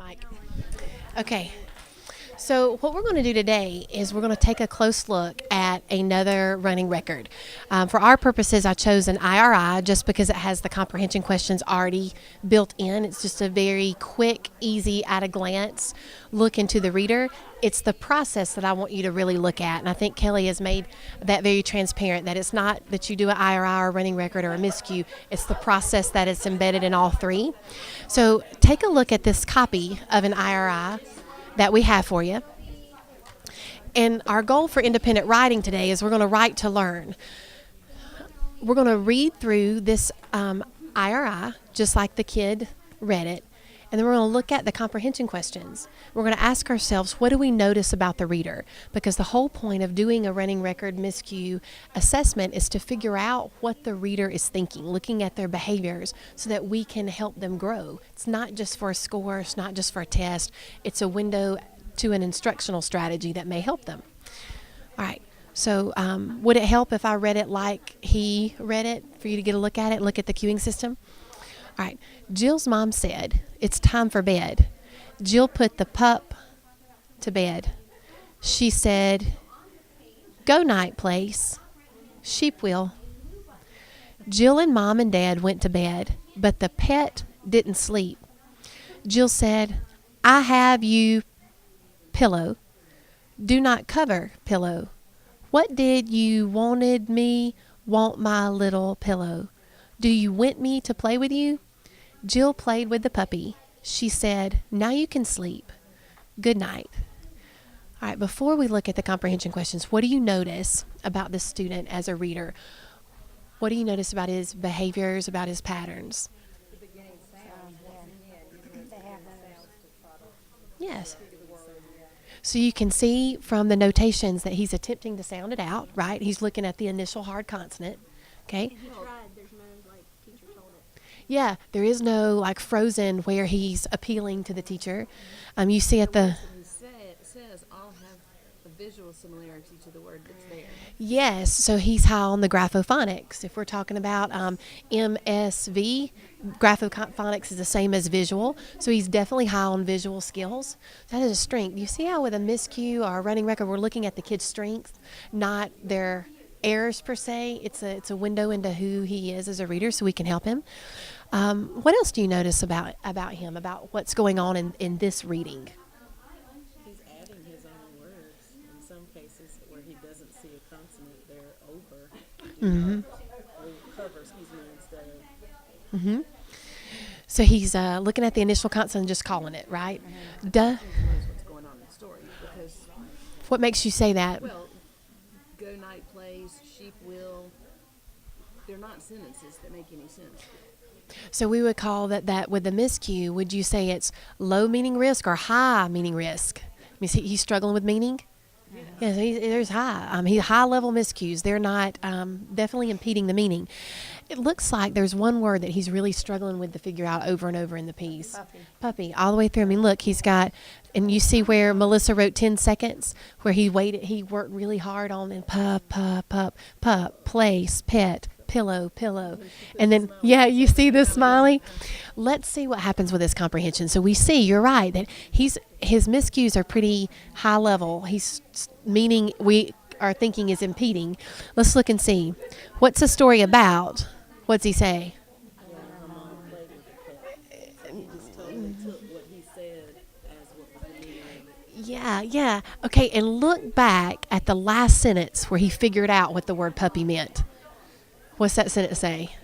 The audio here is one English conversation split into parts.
Mike. Okay. So what we're going to do today is we're going to take a close look at another running record. For our purposes, I chose an IRI just because it has the comprehension questions already built in. It's just a very quick, easy, at a glance look into the reader. It's the process that I want you to really look at, and I think Kelly has made that very transparent, that it's not that you do an IRI or a running record or a miscue. It's the process that is embedded in all three. So take a look at this copy of an IRI that we have for you. And our goal for independent writing today is we're going to write to learn. We're going to read through this IRI just like the kid read it, and then we're going to look at the comprehension questions. We're going to ask ourselves, what do we notice about the reader? Because the whole point of doing a running record miscue assessment is to figure out what the reader is thinking, looking at their behaviors so that we can help them grow. It's not just for a score, it's not just for a test. It's a window to an instructional strategy that may help them. All right. So would it help if I read it like he read it for you to get a look at it, look at the cueing system? All right. Jill's mom said, "It's time for bed." Jill put the pup to bed. She said, "Go night, place. Sheep will." Jill and Mom and Dad went to bed, but the pet didn't sleep. Jill said, "I have you, pillow. Do not cover, pillow. What did you wanted me want, my little pillow? Do you want me to play with you?" Jill played with the puppy. She said, "Now you can sleep. Good night." All right, before we look at the comprehension questions, what do you notice about this student as a reader? What do you notice about his behaviors, about his patterns? Yes. So you can see from the notations that he's attempting to sound it out, right? He's looking at the initial hard consonant, okay? He tried. There's no, like, teacher told it. Yeah, there is no, like, frozen where he's appealing to the teacher. You see at the... It says all have a visual similarity to the word that's there. Yes, so he's high on the graphophonics. If we're talking about MSV, graphophonics is the same as visual, so he's definitely high on visual skills. That is a strength. You see how with a miscue or a running record, we're looking at the kid's strengths, not their errors per se. It's a window into who he is as a reader, so we can help him. What else do you notice about him, about what's going on in this reading? He's adding his own words in some cases where he doesn't see a consonant, they're over. Mm-hmm. Or cover, instead of. Mm-hmm. So he's looking at the initial consonant and just calling it, right? Duh. Knows what's going on in the story because, What makes you say that? well, go night plays, sheep will. They're not sentences that make any sense. So we would call that with the miscue, would you say it's low meaning risk or high meaning risk? I mean, he's struggling with meaning? Yeah, so there's high. He's high level miscues. They're not definitely impeding the meaning. It looks like there's one word that he's really struggling with to figure out over and over in the piece. Puppy, all the way through. I mean, look, he's got, and you see where Melissa wrote 10 seconds, where he worked really hard on and pup, place, pet, pillow. And then, yeah, you see the smiley? Let's see what happens with his comprehension. So we see, you're right, that his miscues are pretty high level. He's meaning we are thinking is impeding. Let's look and see. What's the story about? What's he say? Yeah, her mom played with the pet. He just totally took what he said as what was the meaning of it. Yeah. Okay, and look back at the last sentence where he figured out what the word puppy meant. What's that sentence say?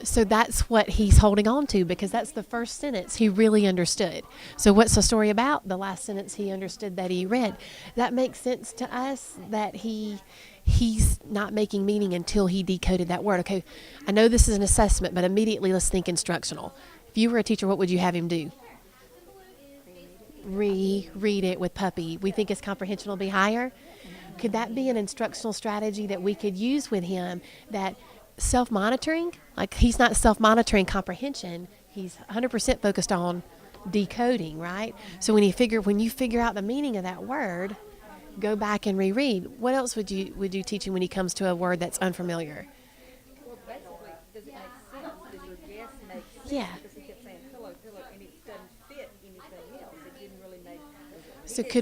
So that's what he's holding on to because that's the first sentence he really understood. So what's the story about? The last sentence he understood that he read. That makes sense to us that he's not making meaning until he decoded that word. Okay, I know this is an assessment, but immediately let's think instructional. If you were a teacher, what would you have him do? Reread it with puppy. We think his comprehension will be higher. Could that be an instructional strategy that we could use with him, that self-monitoring, like he's not self-monitoring comprehension, he's 100% focused on decoding, right? So when you figure out the meaning of that word, go back and reread. What else would you teach him when he comes to a word that's unfamiliar? Well, basically, does it make sense? Does your guess make sense? Yeah. Because he kept saying pillow, and it doesn't So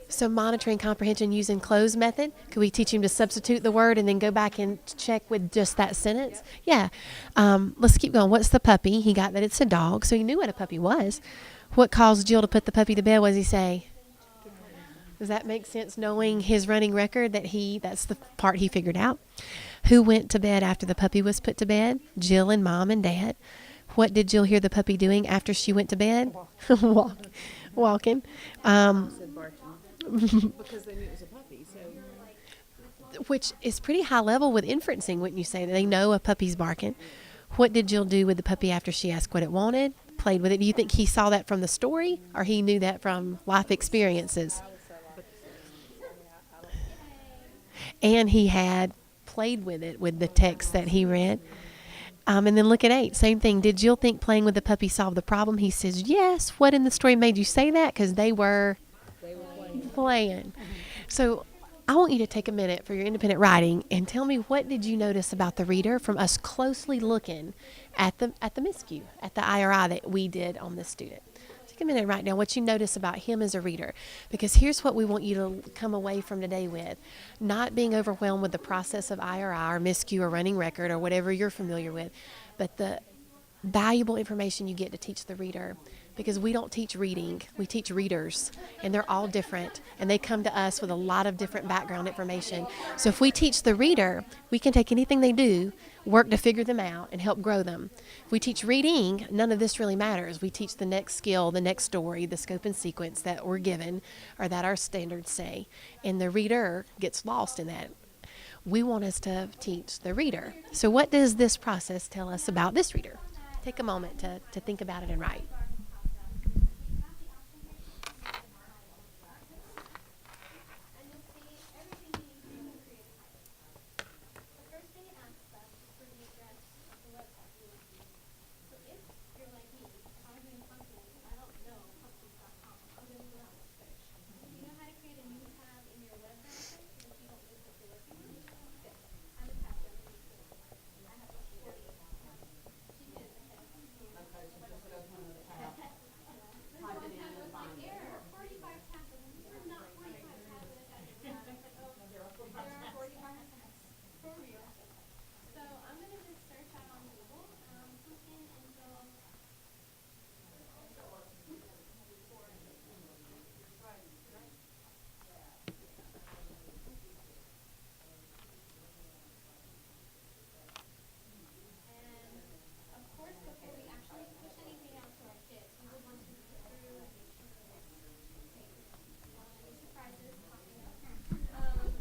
so monitoring comprehension using closed method. Could we teach him to substitute the word and then go back and check with just that sentence? Yeah. Let's keep going. What's the puppy? He got that it's a dog, so he knew what a puppy was. What caused Jill to put the puppy to bed? What does he say? Does that make sense? Knowing his running record, that's the part he figured out. Who went to bed after the puppy was put to bed? Jill and Mom and Dad. What did Jill hear the puppy doing after she went to bed? Walking. Said barking. Because they knew it was a puppy, so Which is pretty high level with inferencing, wouldn't you say? That they know a puppy's barking. What did Jill do with the puppy after she asked what it wanted? Played with it. Do you think he saw that from the story, or he knew that from life experiences? And he had played with it with the text that he read. And then look at 8. Same thing. Did Jill think playing with the puppy solved the problem? He says, yes. What in the story made you say that? Because they were playing. So I want you to take a minute for your independent writing and tell me, what did you notice about the reader from us closely looking at the MISCU, at the IRI that we did on this student. Take a minute and write down what you notice about him as a reader, because here's what we want you to come away from today with. Not being overwhelmed with the process of IRI or MISCU or running record or whatever you're familiar with, but the valuable information you get to teach the reader, because we don't teach reading, we teach readers, and they're all different, and they come to us with a lot of different background information. So if we teach the reader, we can take anything they do, work to figure them out, and help grow them. If we teach reading, none of this really matters. We teach the next skill, the next story, the scope and sequence that we're given, or that our standards say, and the reader gets lost in that. We want us to teach the reader. So what does this process tell us about this reader? Take a moment to think about it and write.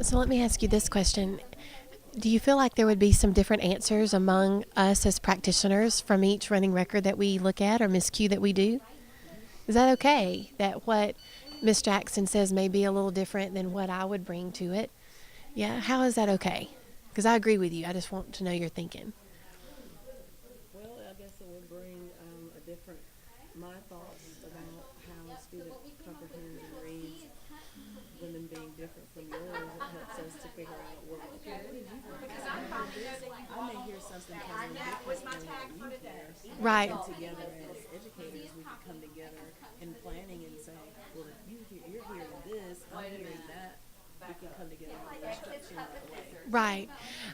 So let me ask you this question. Do you feel like there would be some different answers among us as practitioners from each running record that we look at or MISCU that we do? Is that okay, that what Ms. Jackson says may be a little different than what I would bring to it? Yeah, how is that okay? Because I agree with you. I just want to know your thinking. well, I guess it would bring a different, my thoughts about how a student comprehends and reads, and them being different from yours. It helps us to figure out, well, okay, what did you think? I may hear something totally different than what you hear. Right. And together as educators, we can come together in planning and say, well, if you're hearing this, I'm hearing that. We can come together with instruction that way. Right.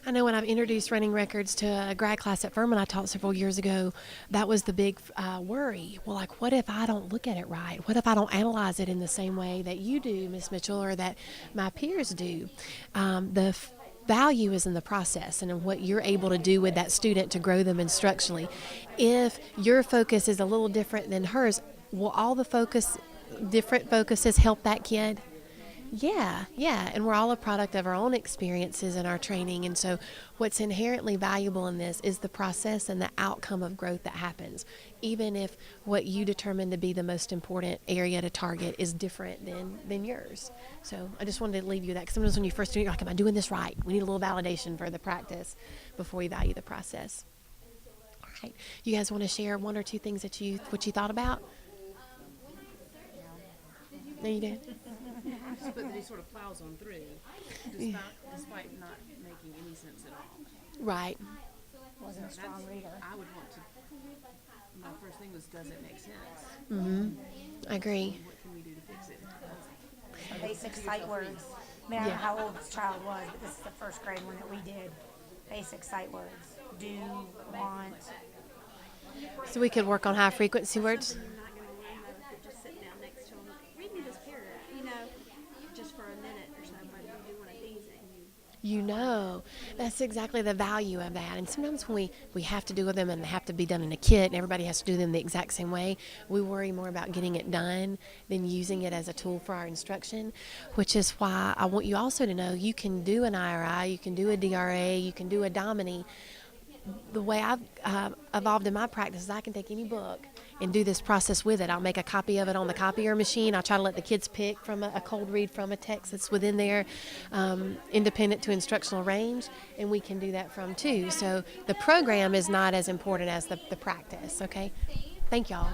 I know when I've introduced running records to a grad class at Furman I taught several years ago, that was the big worry. Well, like, what if I don't look at it right? What if I don't analyze it in the same way that you do, Ms. Mitchell, or that my peers do? Value is in the process and in what you're able to do with that student to grow them instructionally. If your focus is a little different than hers, will all the different focuses help that kid? Yeah. And we're all a product of our own experiences and our training. And so what's inherently valuable in this is the process and the outcome of growth that happens, even if what you determine to be the most important area to target is different than yours. So I just wanted to leave you with that, because sometimes when you first do it, you're like, am I doing this right? We need a little validation for the practice before we value the process. All right. You guys want to share one or two things that what you thought about? No, you did? But that he sort of plows on through, despite not making any sense at all. Right. Wasn't a strong reader. I would want to, my first thing was, does it make sense? Mm-hmm. I agree. What can we do to fix it? basic sight words. I mean, I don't Yeah. know how old this child was, but this is the first grade one that we did. Basic sight words. Do, want. So we could work on high frequency words. Something you're not going to learn though if you're just sitting down next to them. Read me this paragraph, you know, just for a minute or so. But you do one of these and You know, that's exactly the value of that. And sometimes when we have to do them and they have to be done in a kit and everybody has to do them the exact same way, we worry more about getting it done than using it as a tool for our instruction, which is why I want you also to know you can do an IRI, you can do a DRA, you can do a Domini. The way I've evolved in my practice is I can take any book and do this process with it. I'll make a copy of it on the copier machine. I'll try to let the kids pick from a cold read from a text that's within their independent to instructional range, and we can do that from too. So the program is not as important as the practice, okay? Thank y'all.